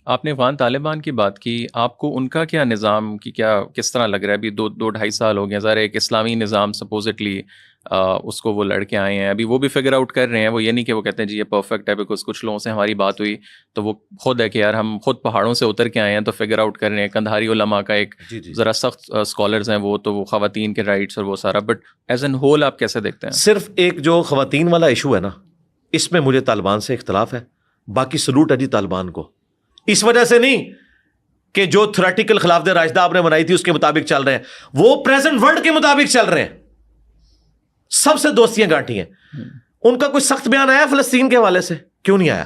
آپ نے افغان طالبان کی بات کی، آپ کو ان کا کیا نظام کی کیا کس طرح لگ رہا ہے؟ ابھی دو ڈھائی سال ہو گئے، ظاہر ہے ایک اسلامی نظام سپوزٹلی اس کو وہ لڑ کے آئے ہیں، ابھی وہ بھی فگر آؤٹ کر رہے ہیں، وہ یہ نہیں کہ وہ کہتے ہیں جی یہ پرفیکٹ ہے، بیکاز کچھ لوگوں سے ہماری بات ہوئی تو وہ خود ہے کہ یار ہم خود پہاڑوں سے اتر کے آئے ہیں تو فگر آؤٹ کر رہے ہیں. کندھاری علماء کا ایک جی جی ذرا سخت اسکالرز ہیں وہ تو، وہ خواتین کے رائٹس اور وہ سارا، بٹ ایز این ہول آپ کیسے دیکھتے ہیں؟ صرف ایک جو خواتین والا ایشو ہے نا، اس میں مجھے طالبان سے اختلاف ہے. باقی سلوٹ ہے جی طالبان کو، اس وجہ سے نہیں کہ جو تھریٹیکل خلاف دہ راشدہ آپ نے بنائی تھی اس کے مطابق چل رہے ہیں، وہ پریزنٹ ورلڈ کے مطابق چل رہے ہیں، سب سے دوستیاں گانٹی ہیں. ان کا کوئی سخت بیان آیا فلسطین کے حوالے سے؟ کیوں نہیں آیا؟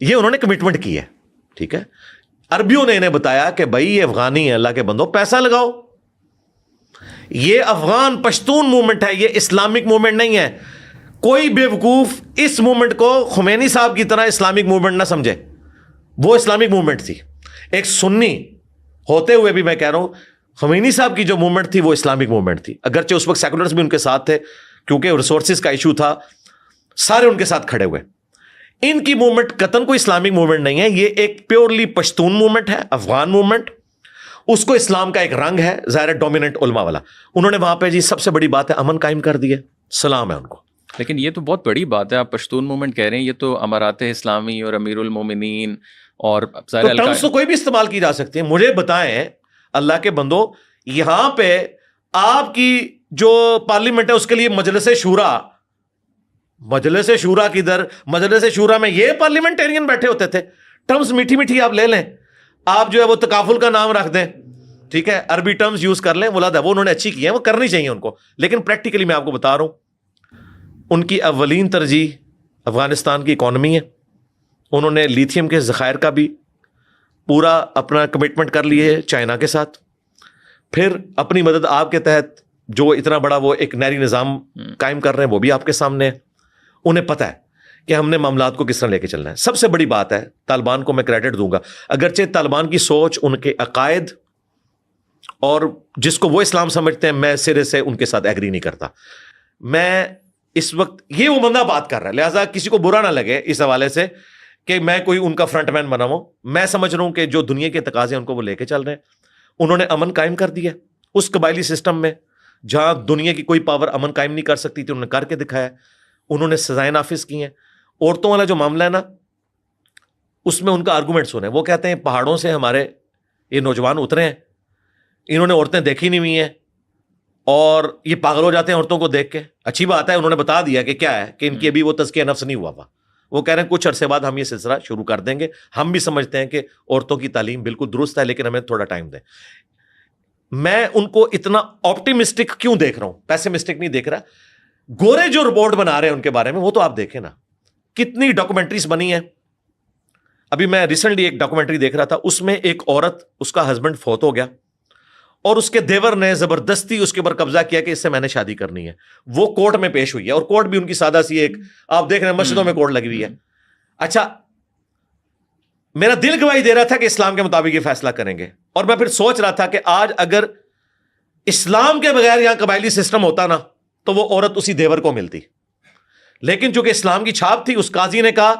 یہ انہوں نے کمٹمنٹ کی ہے، ٹھیک ہے. عربیوں نے انہیں بتایا کہ بھائی یہ افغانی ہے، اللہ کے بندو پیسہ لگاؤ، یہ افغان پشتون موومنٹ ہے، یہ اسلامک موومنٹ نہیں ہے. کوئی بے وقوف اس موومنٹ کو خمینی صاحب کی طرح اسلامک موومنٹ نہ سمجھے، وہ اسلامک موومنٹ تھی. ایک سنی ہوتے ہوئے بھی میں کہہ رہا ہوں خمینی صاحب کی جو موومنٹ تھی وہ اسلامک موومنٹ تھی، اگرچہ اس وقت سیکولرز بھی ان کے ساتھ تھے کیونکہ ریسورسز کا ایشو تھا، سارے ان کے ساتھ کھڑے ہوئے. ان کی موومنٹ قطن کوئی اسلامک موومنٹ نہیں ہے، یہ ایک پیورلی پشتون موومنٹ ہے، افغان موومنٹ. اس کو اسلام کا ایک رنگ ہے ظاہر ڈومیننٹ علماء والا. انہوں نے وہاں پہ جی سب سے بڑی بات ہے امن قائم کر دیے، سلام ہے ان کو. لیکن یہ تو بہت بڑی بات ہے، آپ پشتون موومنٹ کہہ رہے ہیں، یہ تو امارات اسلامی اور امیر المومنین اور تو ٹرمز تو کوئی بھی استعمال کی جا سکتی ہیں. مجھے بتائیں اللہ کے بندو، یہاں پہ آپ کی جو پارلیمنٹ ہے اس کے لیے مجلس شورا، مجلس شورا کدھر؟ مجلس شورا میں یہ پارلیمنٹیرین بیٹھے ہوتے تھے. ٹرمز میٹھی میٹھی آپ لے لیں، آپ جو ہے وہ تکافل کا نام رکھ دیں، ٹھیک ہے، عربی ٹرمز یوز کر لیں، ولادہ وہ انہوں نے اچھی کی ہے، وہ کرنی چاہیے ان کو. لیکن پریکٹیکلی میں آپ کو بتا رہا ہوں ان کی اولین ترجیح افغانستان کی اکانومی ہے. انہوں نے لیتھیم کے ذخائر کا بھی پورا اپنا کمٹمنٹ کر لیے ہے چائنا کے ساتھ. پھر اپنی مدد آپ کے تحت جو اتنا بڑا وہ ایک نہری نظام قائم کر رہے ہیں وہ بھی آپ کے سامنے ہے. انہیں پتہ ہے کہ ہم نے معاملات کو کس طرح لے کے چلنا ہے. سب سے بڑی بات ہے طالبان کو میں کریڈٹ دوں گا، اگرچہ طالبان کی سوچ، ان کے عقائد اور جس کو وہ اسلام سمجھتے ہیں میں سرے سے ان کے ساتھ ایگری نہیں کرتا. میں اس وقت یہ وہ بندہ بات کر رہا ہے، لہٰذا کسی کو برا نہ لگے اس حوالے سے کہ میں کوئی ان کا فرنٹ مین بنا ہوں. میں سمجھ رہا ہوں کہ جو دنیا کے تقاضے ہیں ان کو وہ لے کے چل رہے ہیں. انہوں نے امن قائم کر دیا اس قبائلی سسٹم میں جہاں دنیا کی کوئی پاور امن قائم نہیں کر سکتی تھی، انہوں نے کر کے دکھایا. انہوں نے سزائیں نافذ کی ہیں. عورتوں والا جو معاملہ ہے نا، اس میں ان کا آرگومنٹ سنیں. وہ کہتے ہیں پہاڑوں سے ہمارے یہ نوجوان اترے ہیں، انہوں نے عورتیں دیکھی نہیں ہوئی ہیں اور یہ پاگل ہو جاتے ہیں عورتوں کو دیکھ کے. اچھی بات ہے، انہوں نے بتا دیا کہ کیا ہے کہ ان کی ابھی وہ تزکیہ نفس نہیں ہوا. وہ کہہ رہے ہیں کچھ عرصے بعد ہم یہ سلسلہ شروع کر دیں گے. ہم بھی سمجھتے ہیں کہ عورتوں کی تعلیم بالکل درست ہے، لیکن ہمیں تھوڑا ٹائم دیں. میں ان کو اتنا آپٹیمسٹک کیوں دیکھ رہا ہوں، پیسمسٹک نہیں دیکھ رہا. گورے جو رپورٹ بنا رہے ہیں ان کے بارے میں وہ تو آپ دیکھیں نا، کتنی ڈاکومنٹریز بنی ہیں. ابھی میں ریسنٹلی ایک ڈاکومنٹری دیکھ رہا تھا، اس میں ایک عورت، اس کا ہسبینڈ فوت ہو گیا اور اس کے دیور نے زبردستی اس کے اوپر قبضہ کیا کہ اس سے میں نے شادی کرنی ہے. وہ کورٹ میں پیش ہوئی ہے اور کورٹ بھی ان کی سادہ سی ایک، آپ دیکھ رہے ہیں مسجدوں میں کورٹ لگی ہوئی ہے. اچھا، میرا دل گواہی دے رہا تھا کہ اسلام کے مطابق یہ فیصلہ کریں گے، اور میں پھر سوچ رہا تھا کہ آج اگر اسلام کے بغیر یہاں قبائلی سسٹم ہوتا نا تو وہ عورت اسی دیور کو ملتی. لیکن چونکہ اسلام کی چھاپ تھی، اس قاضی نے کہا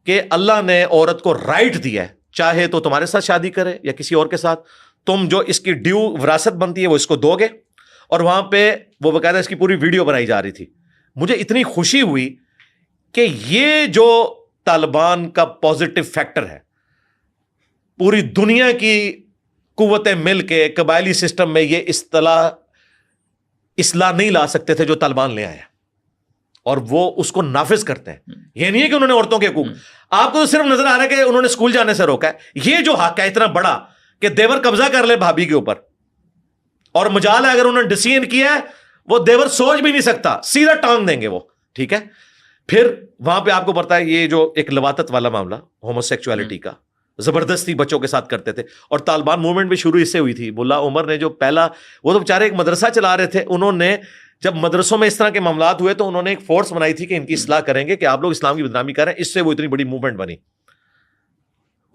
کہ اللہ نے عورت کو رائٹ دیا ہے، چاہے تو تمہارے ساتھ شادی کرے یا کسی اور کے ساتھ، تم جو اس کی ڈیو وراثت بنتی ہے وہ اس کو دو گے. اور وہاں پہ وہ باقاعدہ اس کی پوری ویڈیو بنائی جا رہی تھی. مجھے اتنی خوشی ہوئی کہ یہ جو طالبان کا پازیٹو فیکٹر ہے، پوری دنیا کی قوتیں مل کے قبائلی سسٹم میں یہ اصلاح نہیں لا سکتے تھے جو طالبان لے آئے ہیں، اور وہ اس کو نافذ کرتے ہیں. یہ نہیں ہے کہ انہوں نے عورتوں کے حقوق، آپ کو تو صرف نظر آ رہا ہے کہ انہوں نے اسکول جانے سے روکا ہے. یہ جو حق ہے اتنا بڑا کہ دیور قبضہ کر لے بھابھی کے اوپر، اور مجال ہے اگر انہوں نے ڈیسیژن کیا ہے وہ دیور سوچ بھی نہیں سکتا، سیدھا ٹانگ دیں گے وہ، ٹھیک ہے. پھر وہاں پہ آپ کو پتا ہے یہ جو ایک لواطت والا معاملہ ہومو سیکچولیٹی کا، زبردستی بچوں کے ساتھ کرتے تھے. اور طالبان موومنٹ بھی شروع اس سے ہوئی تھی. ملا عمر نے جو پہلا، وہ تو بیچارے ایک مدرسہ چلا رہے تھے، انہوں نے جب مدرسوں میں اس طرح کے معاملات ہوئے تو انہوں نے ایک فورس بنائی تھی کہ ان کی اصلاح کریں گے، کہ آپ لوگ اسلام کی بدنامی کریں. اس سے وہ اتنی بڑی موومنٹ بنی.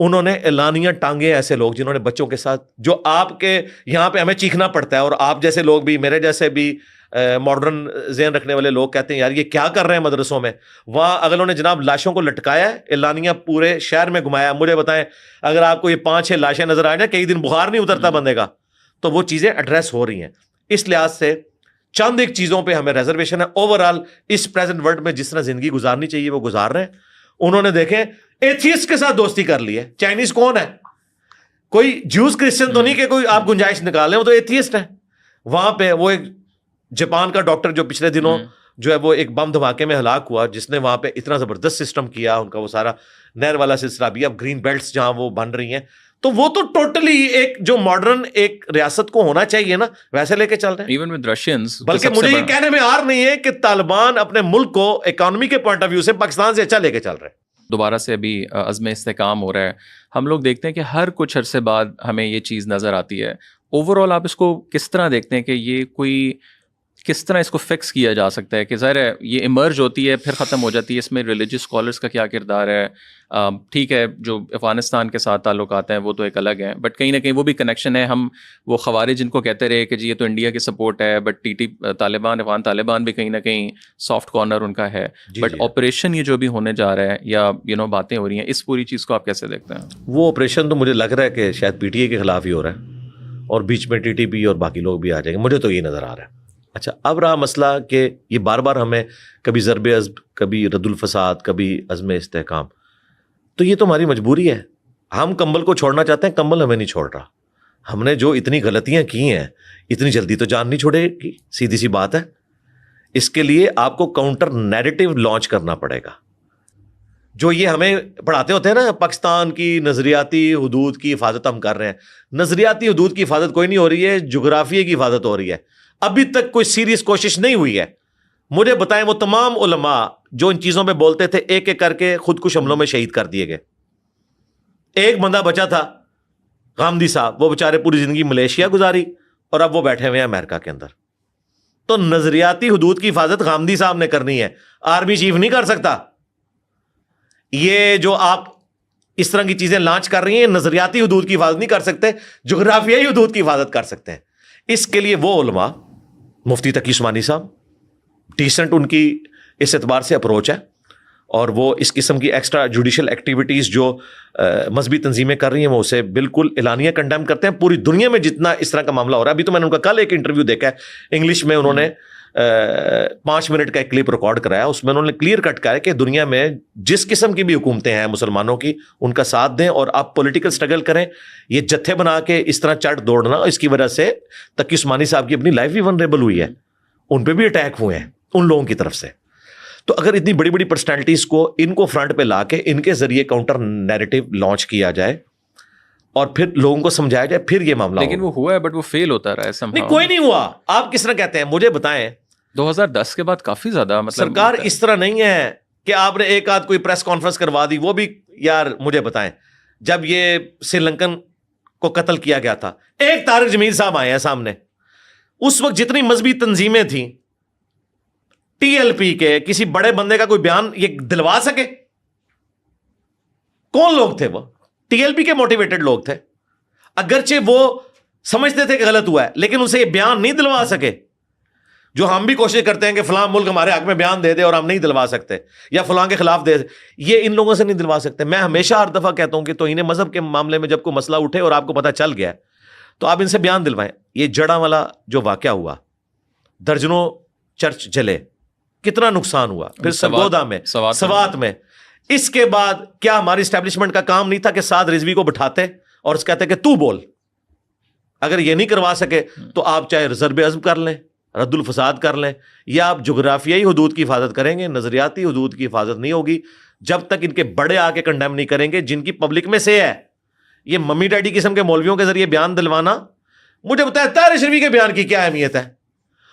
انہوں نے اعلانیہ ٹانگے ایسے لوگ جنہوں نے بچوں کے ساتھ، جو آپ کے یہاں پہ ہمیں چیخنا پڑتا ہے، اور آپ جیسے لوگ بھی، میرے جیسے بھی، ماڈرن ذہن رکھنے والے لوگ کہتے ہیں یار یہ کیا کر رہے ہیں مدرسوں میں. وہاں اگر انہوں نے جناب لاشوں کو لٹکایا ہے, اعلانیہ پورے شہر میں گھمایا, مجھے بتائیں اگر آپ کو یہ 5-6 لاشیں نظر آ جائیں, کئی دن بخار نہیں اترتا بندے کا. تو وہ چیزیں ایڈریس ہو رہی ہیں. اس لحاظ سے چند ایک چیزوں پہ ہمیں ریزرویشن ہے. اوور آل اس پریزنٹ ورلڈ میں جس طرح زندگی گزارنی چاہیے وہ گزار رہے ہیں. انہوں نے دیکھیں ایتھیسٹ کے ساتھ دوستی کر لی ہے. چائنیز کون ہے؟ کوئی جوز کرسچن تو نہیں کہ کوئی آپ گنجائش نکال لیں, وہ تو ایتھیسٹ ہے. وہاں پہ وہ ایک جاپان کا ڈاکٹر جو پچھلے دنوں جو ہے وہ ایک بم دھماکے میں ہلاک ہوا, جس نے وہاں پہ اتنا زبردست سسٹم کیا ان کا, وہ سارا نہر والا سلسلہ بھی, اب گرین بیلٹس جہاں وہ بن رہی ہیں, تو وہ تو ٹوٹلی ایک جو ماڈرن ایک ریاست کو ہونا چاہیے نا ویسے لے کے چل رہے ہیں. Even with Russians. بلکہ مجھے یہ کہنے میں آر نہیں ہے کہ طالبان اپنے ملک کو اکانومی کے پوائنٹ آف ویو سے پاکستان سے اچھا لے کے چل رہے ہیں. دوبارہ سے ابھی عزم استحکام ہو رہا ہے. ہم لوگ دیکھتے ہیں کہ ہر کچھ عرصے بعد ہمیں یہ چیز نظر آتی ہے. اوور آل آپ اس کو کس طرح دیکھتے ہیں کہ یہ کوئی کس طرح اس کو فکس کیا جا سکتا ہے؟ کہ ظاہر ہے یہ ایمرج ہوتی ہے پھر ختم ہو جاتی ہے, اس میں ریلیجیس اسکالرس کا کیا کردار ہے؟ ٹھیک ہے جو افغانستان کے ساتھ تعلقات ہیں وہ تو ایک الگ ہیں, بٹ کہیں نہ کہیں وہ بھی کنیکشن ہے. ہم وہ خوارج جن کو کہتے رہے کہ جی یہ تو انڈیا کی سپورٹ ہے, بٹ طالبان افغان طالبان بھی کہیں نہ کہیں سافٹ کارنر ان کا ہے. بٹ آپریشن یہ جو بھی ہونے جا رہا ہے یا باتیں ہو رہی ہیں, اس پوری چیز کو آپ کیسے دیکھتے ہیں؟ وہ آپریشن تو مجھے لگ رہا ہے کہ شاید پی ٹی اے کے خلاف ہی ہو رہا ہے, اور بیچ میں ٹی ٹی پی اور باقی لوگ بھی آ جائیں گے, مجھے تو یہ نظر آ رہا ہے. اچھا اب رہا مسئلہ کہ یہ بار بار ہمیں کبھی ضرب عزم, کبھی رد الفساد, کبھی عزم استحکام, تو یہ تو ہماری مجبوری ہے. ہم کمبل کو چھوڑنا چاہتے ہیں, کمبل ہمیں نہیں چھوڑ رہا. ہم نے جو اتنی غلطیاں کی ہیں اتنی جلدی تو جان نہیں چھوڑے گی, سیدھی سی بات ہے. اس کے لیے آپ کو کاؤنٹر نیریٹو لانچ کرنا پڑے گا. جو یہ ہمیں پڑھاتے ہوتے ہیں نا پاکستان کی نظریاتی حدود کی حفاظت ہم کر رہے ہیں, نظریاتی حدود کی حفاظت کوئی نہیں ہو رہی ہے, جغرافیے کی حفاظت ہو رہی ہے. ابھی تک کوئی سیریس کوشش نہیں ہوئی ہے. مجھے بتائیں وہ تمام علماء جو ان چیزوں پہ بولتے تھے ایک ایک کر کے خود کش حملوں میں شہید کر دیے گئے. ایک بندہ بچا تھا غامدی صاحب, وہ بیچارے پوری زندگی ملیشیا گزاری اور اب وہ بیٹھے ہوئے ہیں امریکہ کے اندر. تو نظریاتی حدود کی حفاظت غامدی صاحب نے کرنی ہے, آرمی چیف نہیں کر سکتا. یہ جو آپ اس طرح کی چیزیں لانچ کر رہی ہیں نظریاتی حدود کی حفاظت نہیں کر سکتے, جغرافیائی حدود کی حفاظت کر سکتے ہیں. اس کے لیے وہ علماء, مفتی تقی عثمانی صاحب, ڈیسنٹ ان کی اس اعتبار سے اپروچ ہے, اور وہ اس قسم کی ایکسٹرا جوڈیشل ایکٹیویٹیز جو مذہبی تنظیمیں کر رہی ہیں وہ اسے بالکل اعلانیہ کنڈیم کرتے ہیں. پوری دنیا میں جتنا اس طرح کا معاملہ ہو رہا ہے, ابھی تو میں نے ان کا کل ایک انٹرویو دیکھا ہے انگلش میں, انہوں نے 5 منٹ کا ایک کلپ ریکارڈ کرایا, اس میں انہوں نے کلیئر کٹ کہا ہے کہ دنیا میں جس قسم کی بھی حکومتیں ہیں مسلمانوں کی ان کا ساتھ دیں اور آپ پولیٹیکل سٹرگل کریں. یہ جتھے بنا کے اس طرح چڑھ دوڑنا, اس کی وجہ سے تقی عثمانی صاحب کی اپنی لائف بھی ونریبل ہوئی ہے, ان پہ بھی اٹیک ہوئے ہیں ان لوگوں کی طرف سے. تو اگر اتنی بڑی بڑی پرسنالٹیز کو ان کو فرنٹ پہ لا کے ان کے ذریعے کاؤنٹر نیریٹو لانچ کیا جائے اور پھر لوگوں کو سمجھایا جائے, پھر یہ معاملہ لیکن وہ ہوا ہے بٹ وہ فیل ہوتا رہا ہے. نہیں کوئی نہیں ہوا. آپ کس طرح کہتے ہیں مجھے بتائیں. 2010 کے بعد کافی زیادہ مطلب سرکار اس طرح نہیں ہے کہ آپ نے ایک آدھ کوئی پریس کانفرنس کروا دی, وہ بھی یار مجھے بتائیں جب یہ سری لنکن کو قتل کیا گیا تھا, ایک طارق جمیل صاحب آئے ہیں سامنے, اس وقت جتنی مذہبی تنظیمیں تھیں ٹی ایل پی کے کسی بڑے بندے کا کوئی بیان یہ دلوا سکے؟ کون لوگ تھے وہ؟ ٹی ایل پی کے موٹیویٹڈ لوگ تھے, اگرچہ وہ سمجھتے تھے کہ غلط ہوا ہے لیکن اسے یہ بیان نہیں دلوا سکے. جو ہم بھی کوشش کرتے ہیں کہ فلاں ملک ہمارے حق میں بیان دے دے اور ہم نہیں دلوا سکتے, یا فلاں کے خلاف دے, یہ ان لوگوں سے نہیں دلوا سکتے. میں ہمیشہ ہر دفعہ کہتا ہوں کہ توہین مذہب کے معاملے میں جب کوئی مسئلہ اٹھے اور آپ کو پتہ چل گیا تو آپ ان سے بیان دلوائیں. یہ جڑا والا جو واقعہ ہوا, درجنوں چرچ جلے, کتنا نقصان ہوا, پھر سرگودا میں, سوات میں, اس کے بعد کیا ہماری اسٹیبلشمنٹ کا کام نہیں تھا کہ سعد رضوی کو بٹھاتے اور اس کہتے کہ تو بول؟ اگر یہ نہیں کروا سکے تو آپ چاہے ضرب عزم کر لیں, رد الفساد کر لیں, یا آپ جغرافیائی حدود کی حفاظت کریں گے, نظریاتی حدود کی حفاظت نہیں ہوگی جب تک ان کے بڑے آ کے کنڈیم نہیں کریں گے جن کی پبلک میں سے ہے. یہ ممی ڈیڈی قسم کے مولویوں کے ذریعے بیان دلوانا, مجھے بتایا طاہر اشرفی کے بیان کی کیا اہمیت ہے؟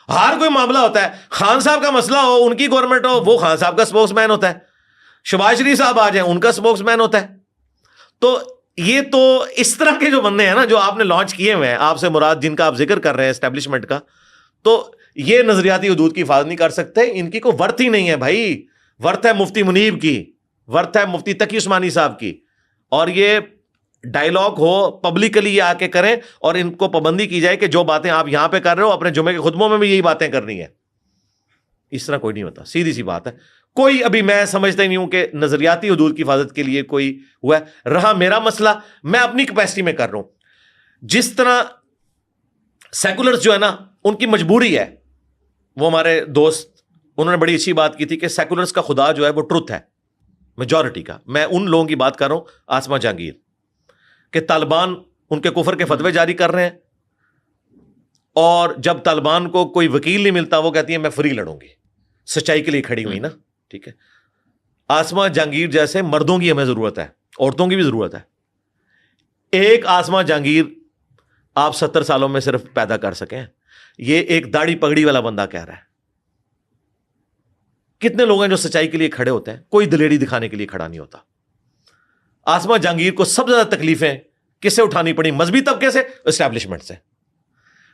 ہر کوئی معاملہ ہوتا ہے, خان صاحب کا مسئلہ ہو, ان کی گورنمنٹ ہو, وہ خان صاحب کا اسپوکس مین ہوتا ہے, شہباز شریف صاحب آ جائیں ان کا اسپوکس مین ہوتا ہے. تو یہ تو اس طرح کے جو بندے ہیں نا جو آپ نے لانچ کیے ہوئے ہیں, آپ سے مراد جن کا آپ ذکر کر رہے ہیں اسٹیبلشمنٹ کا, تو یہ نظریاتی حدود کی حفاظت نہیں کر سکتے. ان کی کوئی ورتھ ہی نہیں ہے بھائی. ورتھ ہے مفتی منیب کی, ورتھ ہے مفتی تقی عثمانی صاحب کی, اور یہ ڈائلاگ ہو پبلکلی یہ آ کے کریں اور ان کو پابندی کی جائے کہ جو باتیں آپ یہاں پہ کر رہے ہو اپنے جمعے کے خطبوں میں بھی یہی باتیں کرنی ہے. اس طرح کوئی نہیں ہوتا, سیدھی سی بات ہے. کوئی ابھی میں سمجھتا ہی نہیں ہوں کہ نظریاتی حدود کی حفاظت کے لیے کوئی ہوا ہے. رہا میرا مسئلہ, میں اپنی کیپیسٹی میں کر رہا ہوں. جس طرح سیکولرز جو ہے نا ان کی مجبوری ہے, وہ ہمارے دوست انہوں نے بڑی اچھی بات کی تھی کہ سیکولرز کا خدا جو ہے وہ ٹروتھ ہے, میجورٹی کا. میں ان لوگوں کی بات کر رہا ہوں, آسما جہانگیر, کہ طالبان ان کے کفر کے فتوے جاری کر رہے ہیں, اور جب طالبان کو کوئی وکیل نہیں ملتا وہ کہتی ہیں میں فری لڑوں گی, سچائی کے لیے کھڑی ہوئی نا. ٹھیک ہے, آسما جہانگیر جیسے مردوں کی ہمیں ضرورت ہے, عورتوں کی بھی ضرورت ہے. ایک آسما جہانگیر آپ 70 سالوں میں صرف پیدا کر سکیں, یہ ایک داڑھی پگڑی والا بندہ کہہ رہا ہے. کتنے لوگ ہیں جو سچائی کے لیے کھڑے ہوتے ہیں, کوئی دلیری دکھانے کے لیے کھڑا نہیں ہوتا. آسما جہانگیر کو سب سے زیادہ تکلیفیں کس سے اٹھانی پڑی؟ مذہبی طبقے سے, اسٹیبلشمنٹ سے.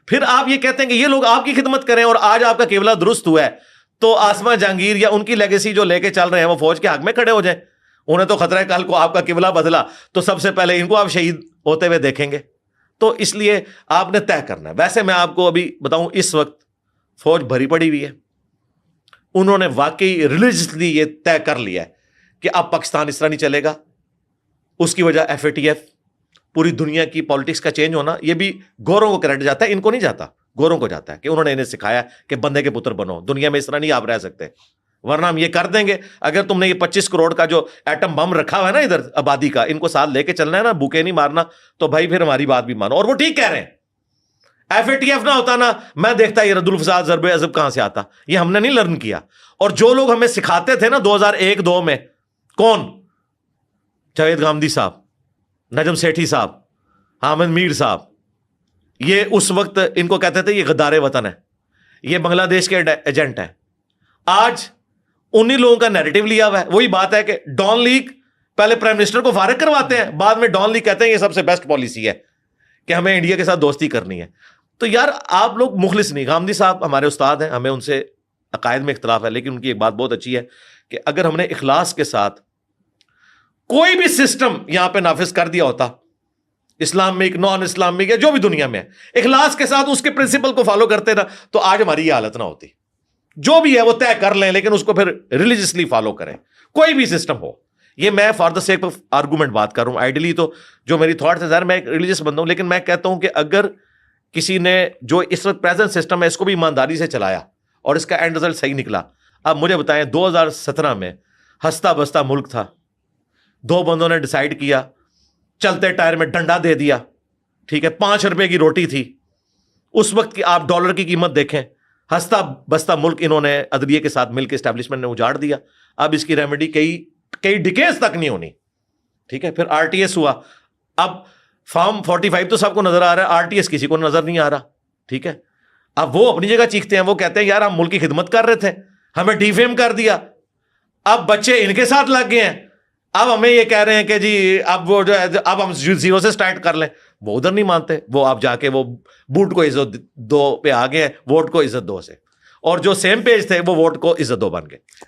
پھر آپ یہ کہتے ہیں کہ یہ لوگ آپ کی خدمت کریں اور آج آپ کا قبلہ درست ہوا ہے, تو آسما جہانگیر یا ان کی لیگیسی جو لے کے چل رہے ہیں وہ فوج کے حق میں کھڑے ہو جائیں. انہیں تو خطرہ ہے کل کو آپ کا قبلہ بدلا تو سب سے پہلے ان کو آپ شہید ہوتے ہوئے دیکھیں گے. تو اس لیے آپ نے طے کرنا ہے. ویسے میں آپ کو ابھی بتاؤں, اس وقت فوج بھری پڑی ہوئی ہے. انہوں نے واقعی ریلیجسلی یہ طے کر لیا ہے کہ اب پاکستان اس طرح نہیں چلے گا. اس کی وجہ FATF, پوری دنیا کی پالیٹکس کا چینج ہونا, یہ بھی گوروں کو کریڈٹ جاتا ہے, ان کو نہیں جاتا, گوروں کو جاتا ہے کہ انہوں نے انہیں سکھایا کہ بندے کے پتر بنو, دنیا میں اس طرح نہیں آپ رہ سکتے, ورنہ ہم یہ کر دیں گے. اگر تم نے یہ 25 کروڑ کا جو ایٹم بم رکھا ہوا ہے نا ادھر آبادی کا, ان کو ساتھ لے کے چلنا ہے نا, بھوکے نہیں مارنا, تو بھائی پھر ہماری بات بھی مانو. اور وہ ٹھیک کہہ رہے ہیں. FATF نہ ہوتا نا, میں دیکھتا یہ رد الفساد ضرب عضب کہاں سے آتا. یہ ہم نے نہیں لرن کیا. اور جو لوگ ہمیں سکھاتے تھے نا 2001-2 میں, کون؟ جاوید گامدی صاحب, نجم سیٹھی صاحب, حامد میر صاحب, یہ اس وقت ان کو کہتے تھے یہ غدار وطن ہے, یہ بنگلہ دیش کے ایجنٹ ہیں. آج انہی لوگوں کا نیریٹو لیا ہوا ہے. وہی بات ہے کہ ڈان لیگ پہلے پرائم منسٹر کو فارغ کرواتے ہیں, بعد میں ڈان لیگ کہتے ہیں یہ سب سے بیسٹ پالیسی ہے کہ ہمیں انڈیا کے ساتھ دوستی کرنی ہے. تو یار آپ لوگ مخلص نہیں. گامدی صاحب ہمارے استاد ہیں, ہمیں ان سے عقائد میں اختلاف ہے, لیکن ان کی ایک بات بہت اچھی ہے کہ اگر ہم نے اخلاص کے ساتھ کوئی بھی سسٹم یہاں پہ نافذ کر دیا ہوتا, اسلامک, نان اسلامک, یا جو بھی دنیا میں ہے, اخلاص کے ساتھ اس کے پرنسپل کو فالو کرتے نا, تو آج ہماری یہ حالت نہ ہوتی. جو بھی ہے وہ طے کر لیں, لیکن اس کو پھر ریلیجسلی فالو کریں, کوئی بھی سسٹم ہو. یہ میں for the sake of argument بات کر رہا ہوں. آئیڈیلی تو جو میری تھاٹس ہے, ظاہر میں ایک ریلیجس بندہ ہوں, لیکن میں کہتا ہوں کہ اگر کسی نے جو اس وقت پریزنٹ سسٹم ہے اس کو بھی ایمانداری سے چلایا اور اس کا اینڈ رزلٹ صحیح نکلا. اب مجھے بتائیں 2017 میں ہنستا بستا ملک تھا, 2 بندوں نے ڈیسائیڈ کیا, چلتے ٹائر میں ڈنڈا دے دیا, ٹھیک ہے, 5 روپے کی روٹی تھی اس وقت کی, آپ ڈالر کی قیمت دیکھیں, ہنستا بستا ملک انہوں نے عدلیے کے ساتھ مل کے اسٹیبلشمنٹ نے اجاڑ دیا. اب اس کی ریمیڈی کئی ڈیکیز تک نہیں ہونی. ٹھیک ہے, پھر RTS ہوا. اب فارم 45 تو سب کو نظر آ رہا ہے, RTS کسی کو نظر نہیں آ رہا. ٹھیک ہے, اب وہ اپنی جگہ چیختے ہیں, وہ کہتے ہیں یار ہم ملک کی خدمت کر رہے تھے, ہمیں ڈیفیم کر دیا, اب بچے ان کے ساتھ لگ گئے ہیں, اب ہمیں یہ کہہ رہے ہیں کہ جی اب وہ جو ہے اب ہم 0 سے سٹارٹ کر لیں. وہ ادھر نہیں مانتے, وہ آپ جا کے وہ بوٹ کو عزت دو پہ آ گئے ہیں, ووٹ کو عزت دو سے, اور جو سیم پیج تھے وہ ووٹ کو عزت دو بن گئے.